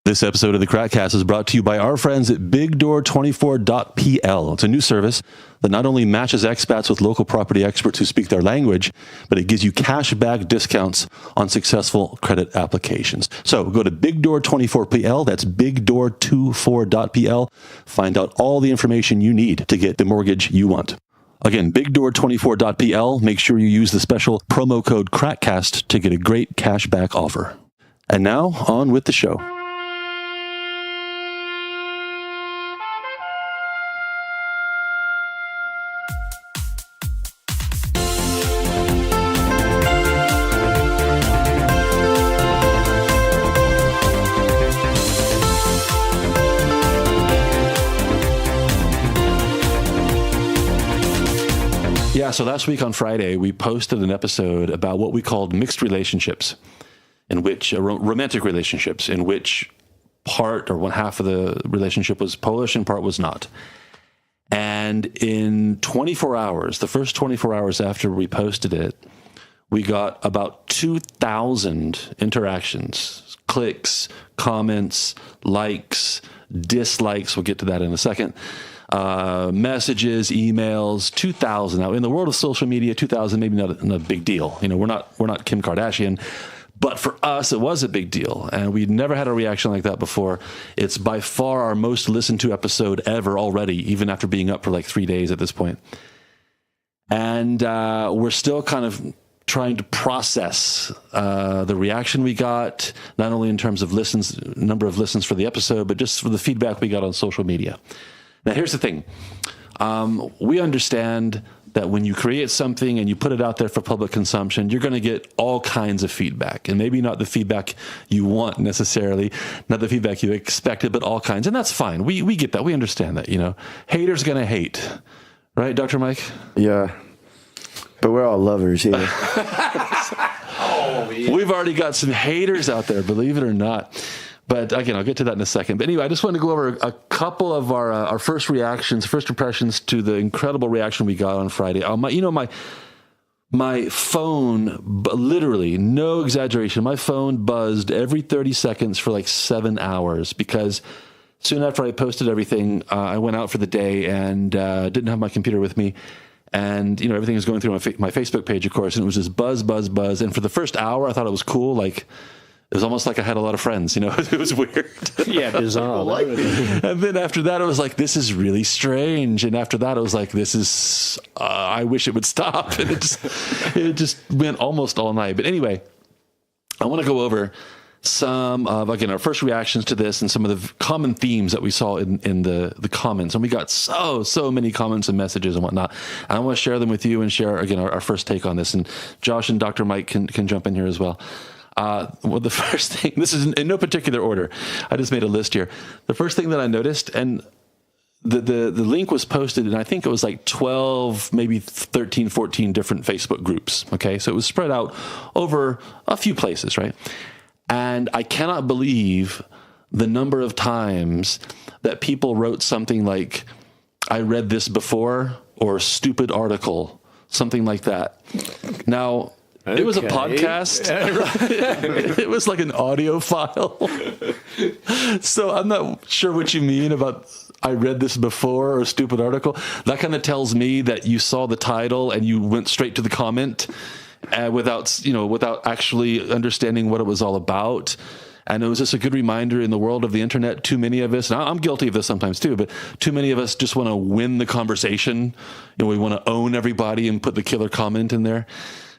This episode of the Crackcast is brought to you by our friends at BigDoor24.pl. It's a new service that not only matches expats with local property experts who speak their language, but it gives you cash-back discounts on successful credit applications. So go to BigDoor24.pl, that's BigDoor24.pl. Find out all the information you need to get the mortgage you want. Again, BigDoor24.pl. Make sure you use the special promo code CRACKCAST to get a great cash-back offer. And now, on with the show. Yeah, so last week on Friday, we posted an episode about what we called mixed relationships, in which romantic relationships, in which part or one half of the relationship was Polish and part was not. And in 24 hours, the first 24 hours after we posted it, we got about 2,000 interactions, clicks, comments, likes, dislikes. We'll get to that in a second. Messages, emails, 2,000. Now, in the world of social media, 2,000 maybe not a big deal. You know, we're not Kim Kardashian, but for us, it was a big deal, and we'd never had a reaction like that before. It's by far our most listened to episode ever already, even after being up for like 3 days at this point. And we're still kind of trying to process the reaction we got, not only in terms of number of listens for the episode, but just for the feedback we got on social media. Now, here's the thing. We understand that when you create something and you put it out there for public consumption, you're going to get all kinds of feedback. And maybe not the feedback you want necessarily, not the feedback you expected, but all kinds. And that's fine. We get that. We understand that, you know. Haters going to hate. Right, Dr. Mike? Yeah. But we're all lovers here. We've already got some haters out there, believe it or not. But again, I'll get to that in a second. But anyway, I just wanted to go over a couple of our first reactions, first impressions to the incredible reaction we got on Friday. My phone, literally, no exaggeration, my phone buzzed every 30 seconds for like 7 hours because soon after I posted everything, I went out for the day and didn't have my computer with me. And, you know, everything was going through my Facebook page, of course, and it was just buzz, buzz, buzz. And for the first hour, I thought it was cool, like... It was almost like I had a lot of friends, you know, it was weird. Yeah, bizarre. And then after that, I was like, this is really strange. And after that, I was like, this is, I wish it would stop. And it just went almost all night. But anyway, I want to go over some of, again, our first reactions to this and some of the common themes that we saw in the comments. And we got so many comments and messages and whatnot. And I want to share them with you and share, again, our first take on this. And Josh and Dr. Mike can jump in here as well. Well, the first thing, this is in no particular order. I just made a list here. The first thing that I noticed, and the link was posted, and I think it was like 12, maybe 13, 14 different Facebook groups. Okay. So it was spread out over a few places, right? And I cannot believe the number of times that people wrote something like, I read this before, or stupid article, something like that. Now, okay. It was a podcast. It was like an audio file. So I'm not sure what you mean about I read this before or a stupid article. That kind of tells me that you saw the title and you went straight to the comment without actually understanding what it was all about. And it was just a good reminder in the world of the internet, too many of us, and I'm guilty of this sometimes too, but too many of us just want to win the conversation. You know, we want to own everybody and put the killer comment in there.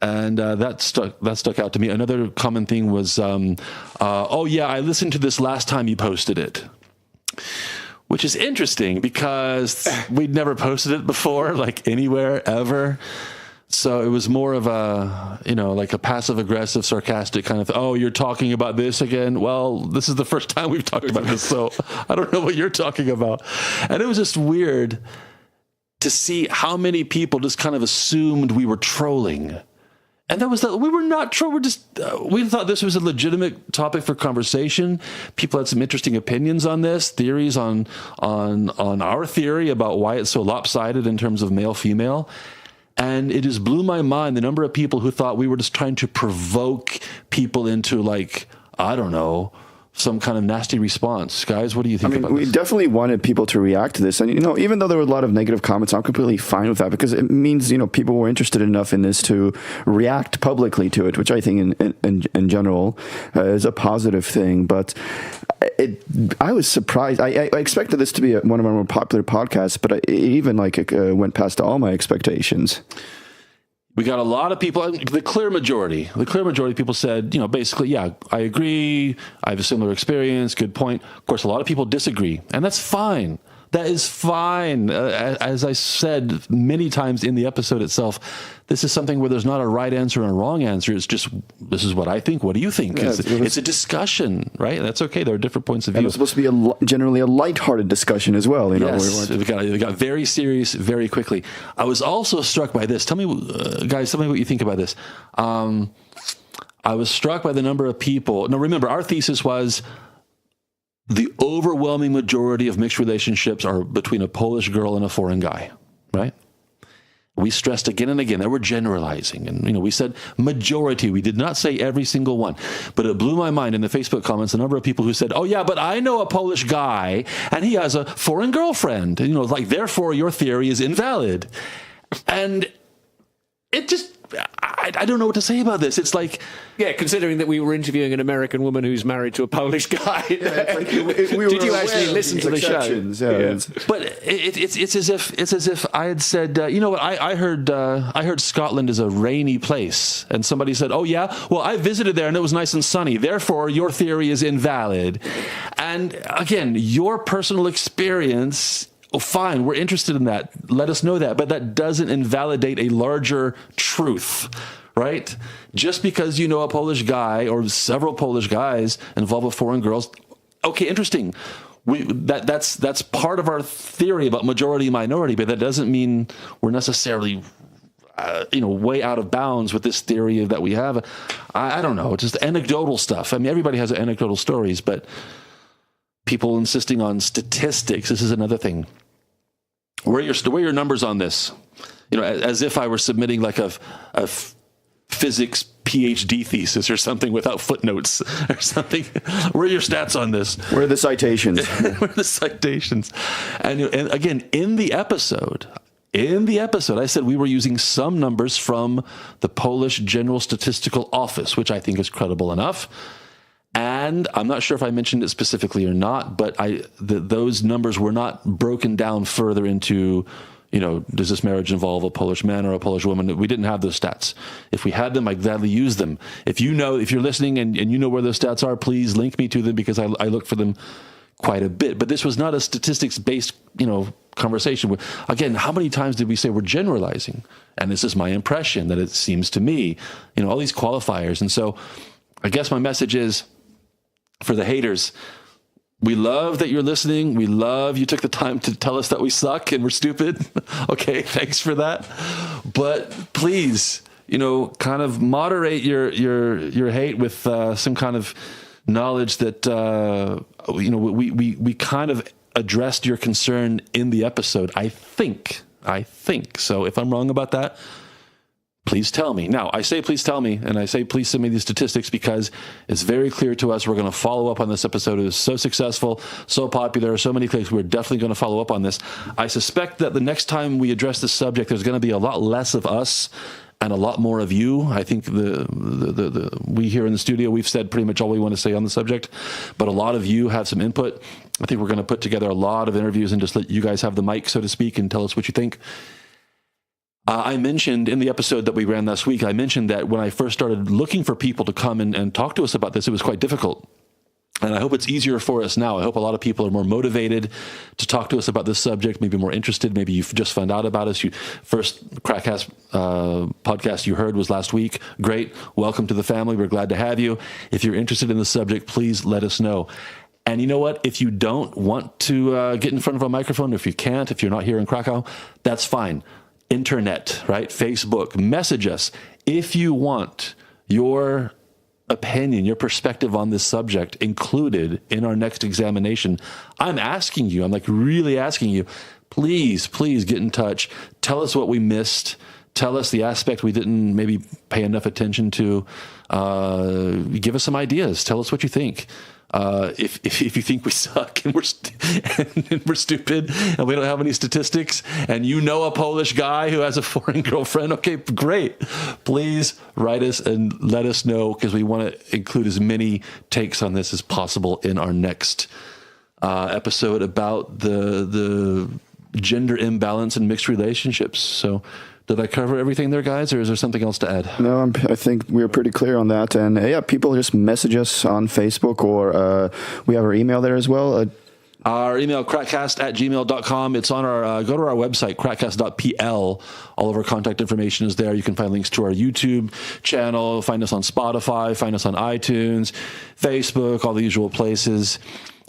And that stuck out to me. Another common thing was, oh yeah, I listened to this last time you posted it, which is interesting because we'd never posted it before, like anywhere ever. So it was more of a, like a passive aggressive, sarcastic kind of, oh, you're talking about this again? Well, this is the first time we've talked about this, so I don't know what you're talking about. And it was just weird to see how many people just kind of assumed we were trolling. And that was that we were not true. We thought this was a legitimate topic for conversation. People had some interesting opinions on this, theories on our theory about why it's so lopsided in terms of male female. And it just blew my mind the number of people who thought we were just trying to provoke people into, like, I don't know, some kind of nasty response. Guys, what do you think about we this? definitely wanted people to react to this. And, even though there were a lot of negative comments, I'm completely fine with that because it means, people were interested enough in this to react publicly to it, which I think in general is a positive thing. But I was surprised. I expected this to be one of our more popular podcasts, but it even went past all my expectations. We got a lot of people, the clear majority of people said, basically, yeah, I agree. I have a similar experience. Good point. Of course, a lot of people disagree, and that's fine. That is fine. As I said many times in the episode itself, this is something where there's not a right answer and a wrong answer. It's just, this is what I think. What do you think? Yeah, it's a discussion, right? That's okay. There are different points of view. And it's supposed to be generally a lighthearted discussion as well. Yes, we got very serious very quickly. I was also struck by this. Tell me, guys, tell me what you think about this. I was struck by the number of people. Now, remember, our thesis was the overwhelming majority of mixed relationships are between a Polish girl and a foreign guy, right? We stressed again and again that we're generalizing. And, we said majority. We did not say every single one. But it blew my mind in the Facebook comments, the number of people who said, oh, yeah, but I know a Polish guy and he has a foreign girlfriend. Therefore, your theory is invalid. And it just, I don't know what to say about this. It's like... Yeah, considering that we were interviewing an American woman who's married to a Polish guy. Did you actually listen to the show? Yeah. But it's as if I had said, I heard Scotland is a rainy place, and somebody said, oh yeah, well I visited there and it was nice and sunny. Therefore, your theory is invalid. And again, your personal experience. Oh, fine, we're interested in that. Let us know that. But that doesn't invalidate a larger truth, right? Just because you know a Polish guy or several Polish guys involved with foreign girls, okay, interesting. That's part of our theory about majority-minority, but that doesn't mean we're necessarily way out of bounds with this theory that we have. I don't know, just anecdotal stuff. I mean, everybody has anecdotal stories, but people insisting on statistics, this is another thing. Where are your numbers on this? As if I were submitting like a physics PhD thesis or something without footnotes or something. Where are your stats on this? Where are the citations? Where are the citations? And again, in the episode, I said we were using some numbers from the Polish General Statistical Office, which I think is credible enough. And I'm not sure if I mentioned it specifically or not, but those numbers were not broken down further into, does this marriage involve a Polish man or a Polish woman? We didn't have those stats. If we had them, I'd gladly use them. If you're listening and you know where those stats are, please link me to them because I look for them quite a bit. But this was not a statistics-based, conversation. Again, how many times did we say we're generalizing? And this is my impression that it seems to me, all these qualifiers. And so I guess my message is, for the haters, we love that you're listening. We love you took the time to tell us that we suck and we're stupid. Okay, thanks for that. But please, kind of moderate your hate with some kind of knowledge that we kind of addressed your concern in the episode. I think. So if I'm wrong about that, please tell me. Now, I say please tell me, and I say please send me these statistics because it's very clear to us we're going to follow up on this episode. It was so successful, so popular, so many clicks. We're definitely going to follow up on this. I suspect that the next time we address this subject, there's going to be a lot less of us and a lot more of you. I think we here in the studio, we've said pretty much all we want to say on the subject, but a lot of you have some input. I think we're going to put together a lot of interviews and just let you guys have the mic, so to speak, and tell us what you think. I mentioned in the episode that we ran last week, I mentioned that when I first started looking for people to come and talk to us about this, it was quite difficult. And I hope it's easier for us now. I hope a lot of people are more motivated to talk to us about this subject, maybe more interested. Maybe you've just found out about us. First Crackcast podcast you heard was last week. Great. Welcome to the family. We're glad to have you. If you're interested in the subject, please let us know. And you know what? If you don't want to get in front of a microphone, if you can't, if you're not here in Krakow, that's fine. Internet, right? Facebook, message us. If you want your opinion, your perspective on this subject included in our next examination, I'm asking you, I'm like really asking you, please get in touch. Tell us what we missed. Tell us the aspect we didn't maybe pay enough attention to. Give us some ideas. Tell us what you think. If you think we suck and we're stupid and we don't have any statistics, and you know a Polish guy who has a foreign girlfriend, okay, great. Please write us and let us know, because we want to include as many takes on this as possible in our next episode about the gender imbalance in mixed relationships. So, did I cover everything there, guys, or is there something else to add? No, I think we're pretty clear on that. And yeah, people just message us on Facebook, or we have our email there as well. Our email, crackcast@gmail.com. It's on our, go to our website, crackcast.pl. All of our contact information is there. You can find links to our YouTube channel, find us on Spotify, find us on iTunes, Facebook, all the usual places,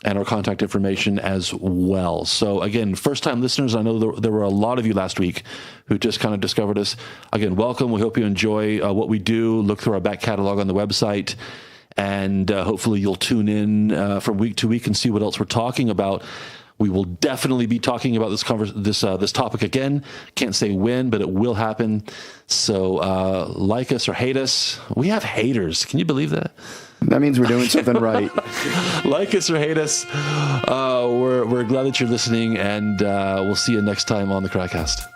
and our contact information as well. So again, first-time listeners, I know there were a lot of you last week who just kind of discovered us. Again, welcome. We hope you enjoy what we do. Look through our back catalog on the website, and hopefully you'll tune in from week to week and see what else we're talking about. We will definitely be talking about this topic again. Can't say when, but it will happen. So like us or hate us. We have haters. Can you believe that? That means we're doing something right. Like us or hate us. We're glad that you're listening, and we'll see you next time on the Crackcast.